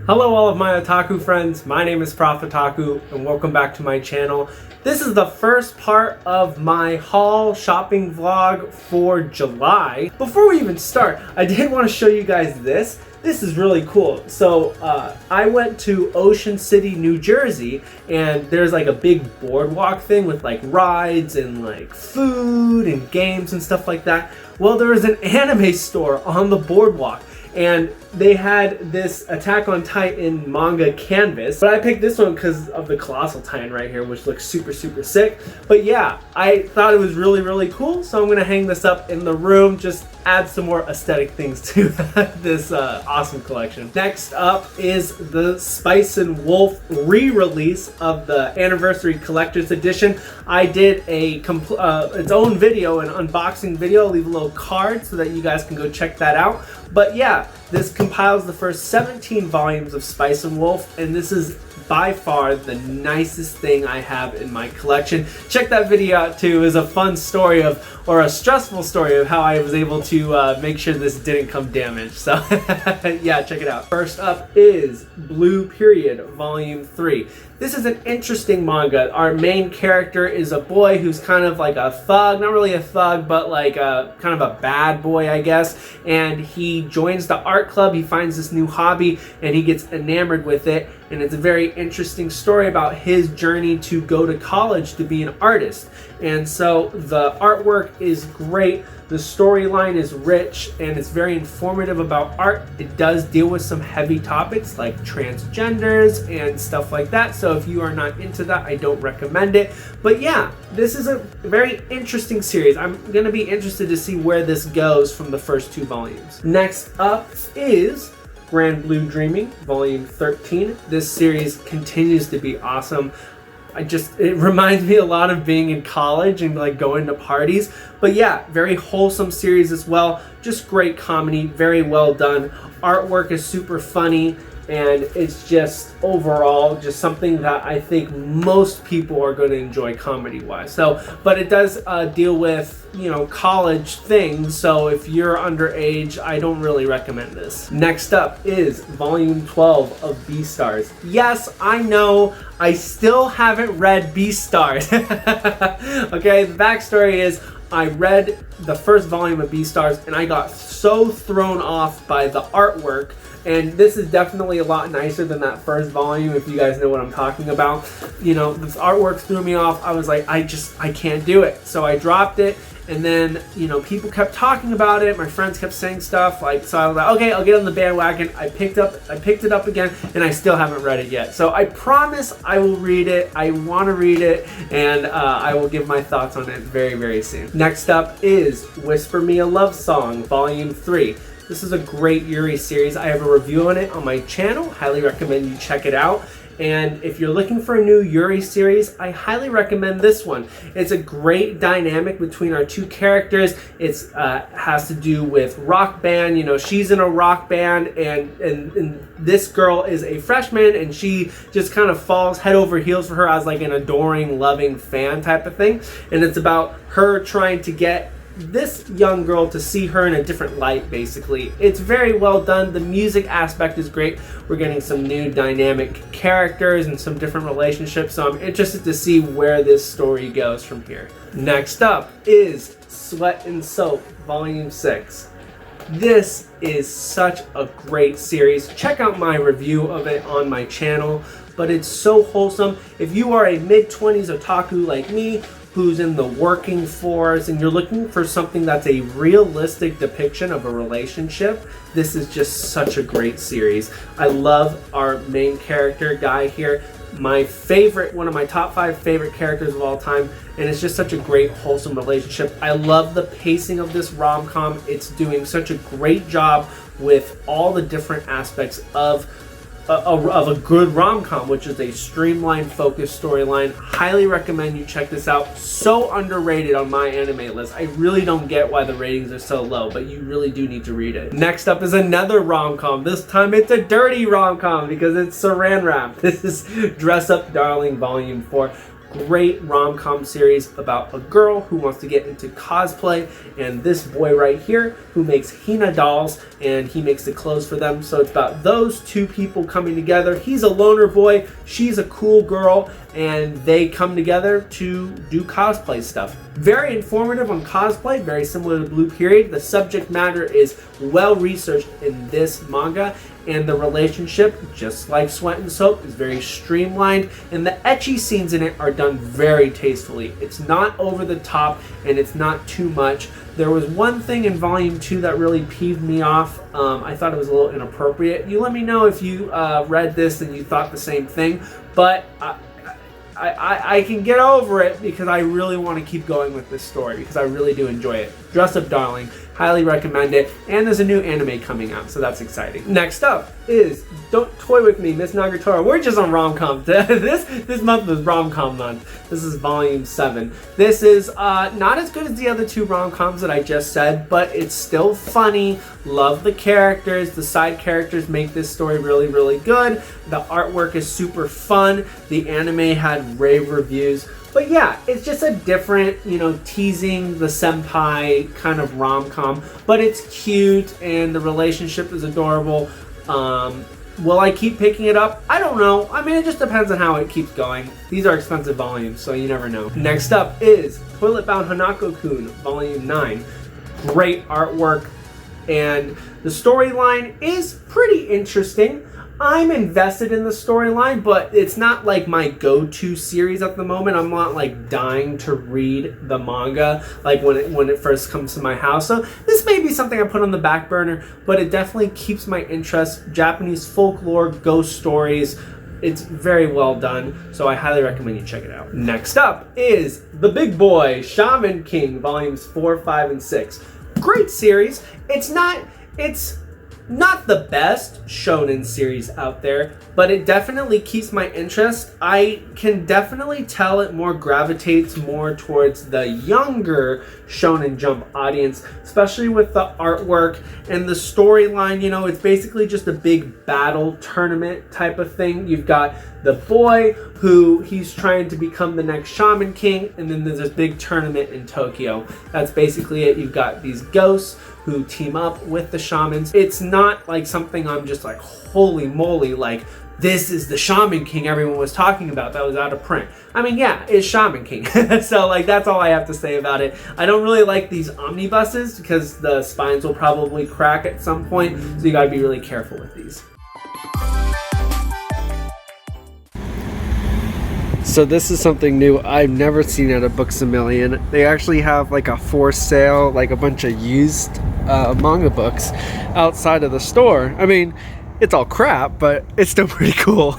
Hello all of my otaku friends, my name is Prof Otaku and welcome back to my channel. This is the first part of my haul shopping vlog for July. Before we even start, I did want to show you guys this. This is really cool. So I went to Ocean City, New Jersey, and there's like a big boardwalk thing with like rides and like food and games and stuff like that. Well, there was an anime store on the boardwalk, and they had this Attack on Titan manga canvas, but I picked this one because of the Colossal Titan right here, which looks super sick. But yeah, I thought it was really cool, so I'm gonna hang this up in the room, just add some more aesthetic things to this awesome collection. Next up is the Spice and Wolf re-release of the Anniversary Collector's Edition. I did a its own video, an unboxing video. I'll leave a little card so that you guys can go check that out. But yeah, this compiles the first 17 volumes of Spice and Wolf, and this is by far the nicest thing I have in my collection. Check that video out too. It was a fun story or a stressful story of how I was able to make sure this didn't come damaged. So yeah, check it out. First up is Blue Period Volume 3. This is an interesting manga. Our main character is a boy who's kind of like a thug, not really a thug, but like a kind of a bad boy, I guess. And he joins the art club, he finds this new hobby, and he gets enamored with it. And it's a very interesting story about his journey to go to college to be an artist. And so the artwork is great, the storyline is rich, and it's very informative about art. It does deal with some heavy topics like transgenders and stuff like that, so if you are not into that, I don't recommend it. But yeah, this is a very interesting series. I'm gonna be interested to see where this goes from the first 2 volumes. Next up is Grand Blue Dreaming, Volume 13. This series continues to be awesome. It reminds me a lot of being in college and like going to parties. But yeah, very wholesome series as well. Just great comedy, very well done. Artwork is super funny, and it's just overall just something that I think most people are going to enjoy comedy-wise. So, but it does deal with, you know, college things, so if you're underage, I don't really recommend this. Next up is Volume 12 of Beastars. Yes, I know, I still haven't read Beastars. Okay, the backstory is I read the first volume of Beastars and I got so thrown off by the artwork. And this is definitely a lot nicer than that first volume, if you guys know what I'm talking about. You know, this artwork threw me off. I was like, I can't do it. So I dropped it, and then, you know, people kept talking about it. My friends kept saying stuff, like, so I was like, okay, I'll get on the bandwagon. I picked it up again, and I still haven't read it yet. So I promise I will read it. I want to read it, and I will give my thoughts on it very soon. Next up is Whisper Me a Love Song, Volume 3. This is a great Yuri series. I have a review on it on my channel. Highly recommend you check it out. And if you're looking for a new Yuri series, I highly recommend this one. It's a great dynamic between our 2 characters. It's has to do with rock band. You know, she's in a rock band, and this girl is a freshman, and she just kind of falls head over heels for her as like an adoring, loving fan type of thing. And it's about her trying to get this young girl to see her in a different light, basically. It's very well done. The music aspect is great. We're getting some new dynamic characters and some different relationships, so I'm interested to see where this story goes from here. Next up is Sweat and Soap, Volume 6. This is such a great series. Check out my review of it on my channel, but it's so wholesome. If you are a mid-20s otaku like me, who's in the working force, and you're looking for something that's a realistic depiction of a relationship, this is just such a great series. I love our main character guy here. My favorite, one of my top 5 favorite characters of all time, and it's just such a great wholesome relationship. I love the pacing of this rom-com. It's doing such a great job with all the different aspects of a good rom-com, which is a streamlined, focused storyline. Highly recommend you check this out. So underrated on my anime list. I really don't get why the ratings are so low, but you really do need to read it. Next up is another rom-com. This time it's a dirty rom-com because it's Saran Wrap. This is Dress Up Darling Volume 4. great rom-com series about a girl who wants to get into cosplay, and this boy right here who makes Hina dolls, and he makes the clothes for them. So it's about those two people coming together. He's a loner boy, she's a cool girl, and they come together to do cosplay stuff. Very informative on cosplay, very similar to Blue Period. The subject matter is well researched in this manga, and the relationship, just like Sweat and Soap, is very streamlined, and the ecchi scenes in it are done very tastefully. It's not over the top, and it's not too much. There was one thing in Volume 2 that really peeved me off. I thought it was a little inappropriate. You let me know if you read this and you thought the same thing, but I can get over it because I really want to keep going with this story because I really do enjoy it. Dress Up Darling, highly recommend it, and there's a new anime coming out, so that's exciting. Next up is Don't Toy With Me, Miss Nagatoro. We're just on rom-com. This month was rom-com month. This is volume 7. This is not as good as the other two rom-coms that I just said, but it's still funny. Love the characters. The side characters make this story really, really good. The artwork is super fun. The anime had rave reviews. But yeah, it's just a different, teasing the senpai kind of rom-com. But it's cute and the relationship is adorable. Will I keep picking it up? I don't know. I mean, it just depends on how it keeps going. These are expensive volumes, so you never know. Next up is Toilet Bound Hanako-kun, Volume 9. Great artwork, and the storyline is pretty interesting. I'm invested in the storyline, but it's not like my go-to series at the moment. I'm not like dying to read the manga like when it first comes to my house. So this may be something I put on the back burner, but it definitely keeps my interest. Japanese folklore, ghost stories. It's very well done, so I highly recommend you check it out. Next up is The Big Boy, Shaman King, volumes 4, 5, and 6. Great series. It's not the best shonen series out there, but it definitely keeps my interest. I can definitely tell it more gravitates more towards the younger Shonen Jump audience, especially with the artwork and the storyline. It's basically just a big battle tournament type of thing. You've got the boy who he's trying to become the next Shaman King, and then there's this big tournament in Tokyo. That's basically it. You've got these ghosts who team up with the shamans. It's not like something I'm just like, holy moly, like this is the Shaman King everyone was talking about that was out of print. I mean, yeah, it's Shaman King. So like that's all I have to say about it. I don't really like these omnibuses because the spines will probably crack at some point, so you gotta be really careful with these. So this is something new I've never seen at a Books A Million. They actually have like a for sale, like a bunch of used manga books outside of the store. I mean, it's all crap, but it's still pretty cool.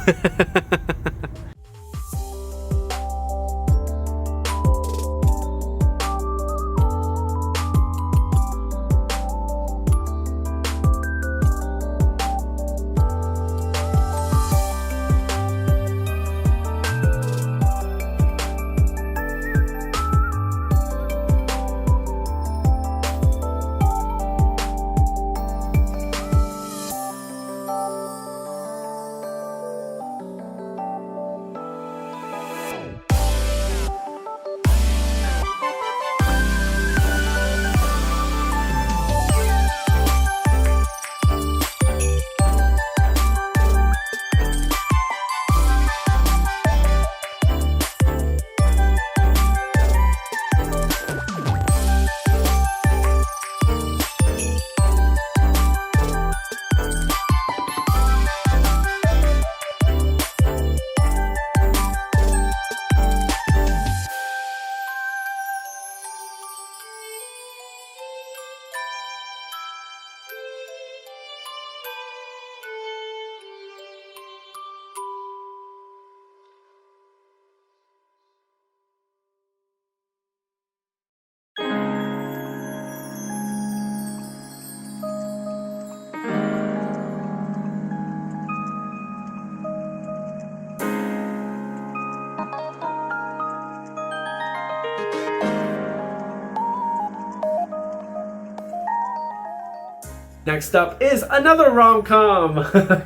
Next up is another rom-com,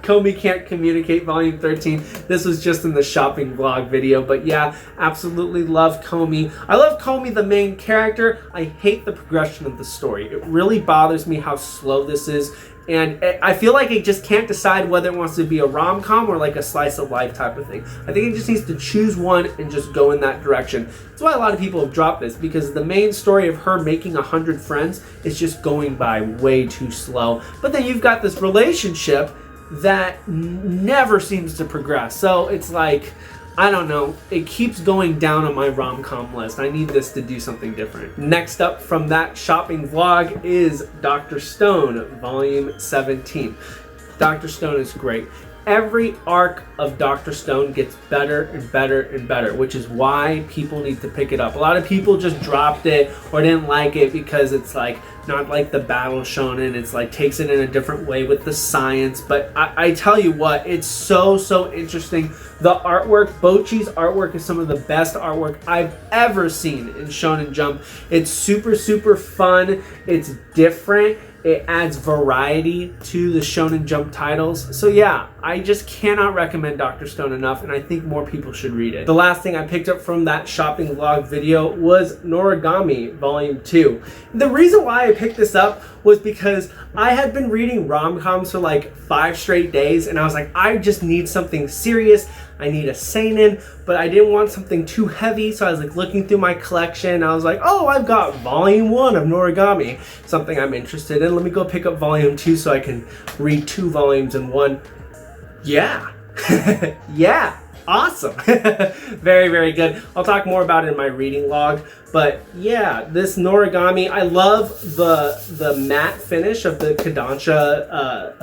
Komi Can't Communicate Volume 13. This was just in the shopping vlog video, but yeah, absolutely love Komi. I love Komi, the main character. I hate the progression of the story. It really bothers me how slow this is, and I feel like it just can't decide whether it wants to be a rom-com or like a slice of life type of thing. I think it just needs to choose one and just go in that direction. That's why a lot of people have dropped this, because the main story of her making 100 friends is just going by way too slow. But then you've got this relationship that never seems to progress. So it's like, I don't know, it keeps going down on my rom-com list. I need this to do something different. Next up from that shopping vlog is Dr. Stone, Volume 17. Dr. Stone is great. Every arc of Dr. Stone gets better and better and better, which is why people need to pick it up. A lot of people just dropped it or didn't like it because it's like not like the battle shonen. It's like takes it in a different way with the science. But I tell you what, it's so interesting. The artwork, Bochi's artwork is some of the best artwork I've ever seen in Shonen Jump. It's super fun. It's different. It adds variety to the Shonen Jump titles. So yeah, I just cannot recommend Dr. Stone enough, and I think more people should read it. The last thing I picked up from that shopping vlog video was Noragami Volume 2. The reason why I picked this up was because I had been reading rom-coms for like 5 straight days, and I was like, I just need something serious. I need a seinen, but I didn't want something too heavy, so I was like looking through my collection. I was like, oh, I've got Volume 1 of Noragami, something I'm interested in. Let me go pick up Volume 2 so I can read 2 volumes in one. Yeah. Yeah. Awesome. Very good. I'll talk more about it in my reading log. But yeah, this Noragami, I love the matte finish of the Kodansha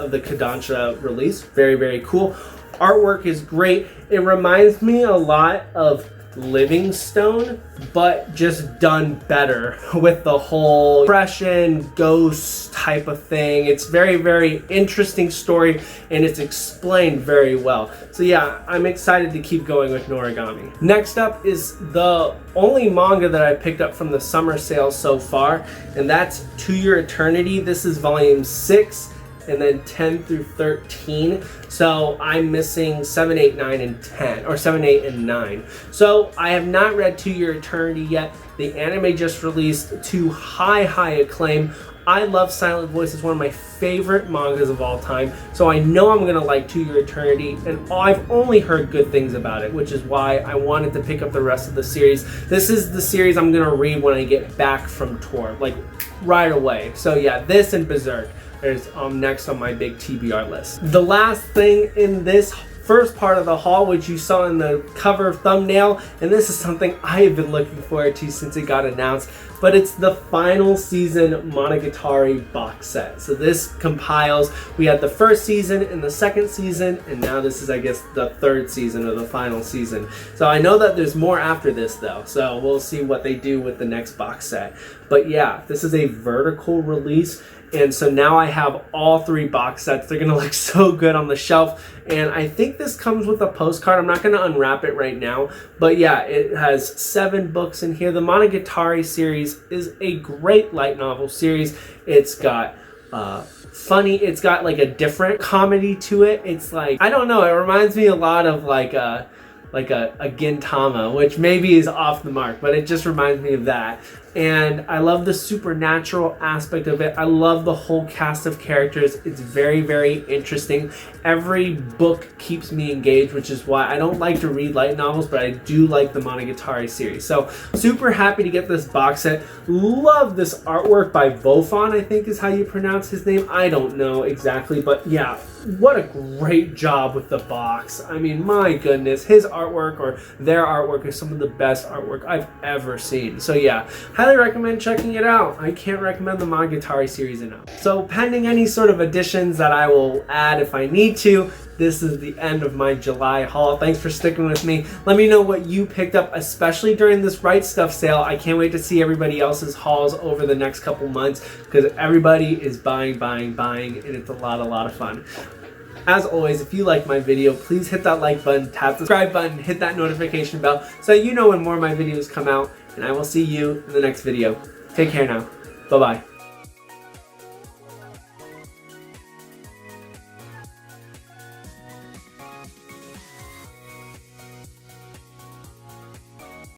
release. Very cool. Artwork is great. It reminds me a lot of Livingstone, but just done better with the whole depression, ghost type of thing. It's very interesting story, and it's explained very well. So yeah, I'm excited to keep going with Noragami. Next up is the only manga that I picked up from the summer sale so far, and that's To Your Eternity. This is volume 6. And then 10 through 13. So I'm missing 7, 8, 9, and 10, or 7, 8, and 9. So I have not read To Your Eternity yet. The anime just released to high acclaim. I love Silent Voice. It's one of my favorite mangas of all time. So I know I'm gonna like To Your Eternity, and I've only heard good things about it, which is why I wanted to pick up the rest of the series. This is the series I'm gonna read when I get back from tour, like right away. So yeah, this and Berserk is next on my big TBR list. The last thing in this first part of the haul, which you saw in the cover thumbnail, and this is something I have been looking forward to since it got announced, but it's the final season Monogatari box set. So this compiles, we had the first season and the second season, and now this is, I guess, the third season or the final season. So I know that there's more after this though, so we'll see what they do with the next box set. But yeah, this is a vertical release, and so now I have all 3 box sets. They're gonna look so good on the shelf, and I think this comes with a postcard. I'm not gonna unwrap it right now, but yeah, it has 7 books in here. The Monogatari series is a great light novel series. It's got funny, it's got like a different comedy to it. It's like, I don't know, it reminds me a lot of like a Gintama, which maybe is off the mark, but it just reminds me of that. And I love the supernatural aspect of it. I love the whole cast of characters. It's very interesting. Every book keeps me engaged, which is why I don't like to read light novels, but I do like the Monogatari series. So super happy to get this box set. Love this artwork by Vofon, I think is how you pronounce his name. I don't know exactly, but yeah, what a great job with the box. I mean, my goodness, his artwork or their artwork is some of the best artwork I've ever seen. So yeah, highly recommend checking it out. I can't recommend the Monogatari series enough. So pending any sort of additions that I will add if I need to, this is the end of my July haul. Thanks for sticking with me. Let me know what you picked up, especially during this Right Stuff sale. I can't wait to see everybody else's hauls over the next couple months because everybody is buying, and it's a lot of fun. As always, if you like my video, please hit that like button, tap the subscribe button, hit that notification bell so you know when more of my videos come out, and I will see you in the next video. Take care now. Bye-bye.